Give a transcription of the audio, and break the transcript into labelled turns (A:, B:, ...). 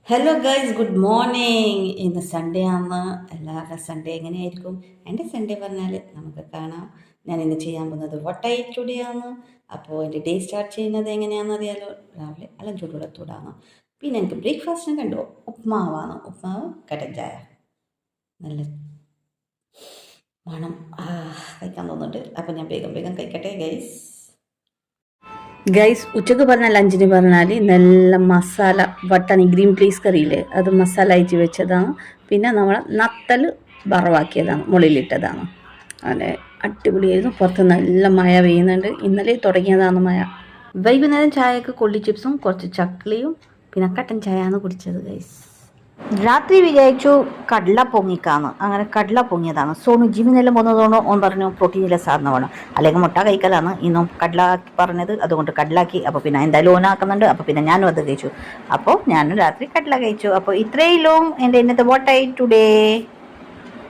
A: Hello guys, good morning. ഇന്ന് Sunday ആണ്. എല്ലാവരുടെ സൺഡേ എങ്ങനെയായിരിക്കും? എൻ്റെ സൺഡേ പറഞ്ഞാൽ നമുക്ക് കാണാം. ഞാൻ ഇന്ന് ചെയ്യാൻ പോകുന്നത് വട്ടൈ ടുഡേ ആണ്. അപ്പോൾ എൻ്റെ ഡേ സ്റ്റാർട്ട് ചെയ്യുന്നത് എങ്ങനെയാണെന്ന് അറിയാലോ. രാവിലെ എല്ലാം ചൂടുവെള്ളത്തോടാണ്. പിന്നെ എനിക്ക് ബ്രേക്ക്ഫാസ്റ്റിന് കണ്ടോ, ഉപ്മാവാണ്. ഉപ്മാവ് കട്ടൻ ചായ, നല്ല മണം കഴിക്കാൻ തോന്നുന്നുണ്ട്. അപ്പോൾ ഞാൻ വേഗം വേഗം കഴിക്കട്ടെ ഗൈസ്. ഗൈസ്, ഉച്ചക്ക് പറഞ്ഞ ലഞ്ചിന് പറഞ്ഞാൽ നല്ല മസാല വട്ടണി ഗ്രീൻ പീസ് കറിയില്ലേ, അത് മസാല അയച്ച് വെച്ചതാണ്. പിന്നെ നമ്മൾ നത്തൽ വറവാക്കിയതാണ്, മുളിലിട്ടതാണ്. അങ്ങനെ അടിപൊളിയായിരുന്നു. പുറത്ത് നല്ല മഴ പെയ്യുന്നുണ്ട്. ഇന്നലെ തുടങ്ങിയതാണ് മഴ. വൈകുന്നേരം ചായക്ക് കൊള്ളി ചിപ്സും കുറച്ച് ചക്ലിയും പിന്നെ കട്ടൻ ചായയാണ് കുടിച്ചത് ഗൈസ്. രാത്രി വിചാരിച്ചു കടല പൊങ്ങിക്കാന്ന്. അങ്ങനെ കടല പൊങ്ങിയതാണ്. സോണു ജിമ്മിനെല്ലാം പോകുന്നതുകൊണ്ട് ഓൻ പറഞ്ഞു പ്രോട്ടീനിലെ സാധനം വേണം, അല്ലെങ്കിൽ മുട്ട കഴിക്കലാണ്. ഇന്നും കടല പറഞ്ഞത്, അതുകൊണ്ട് കടലാക്കി. അപ്പോൾ പിന്നെ എന്തായാലും ഓനാക്കുന്നുണ്ട്. അപ്പോൾ പിന്നെ ഞാനും അത് കഴിച്ചു. അപ്പോൾ ഞാനും രാത്രി കടല കഴിച്ചു. അപ്പോൾ ഇത്രയും എൻ്റെ ഇന്നത്തെ വാട്ട് ഐ ടുഡേ.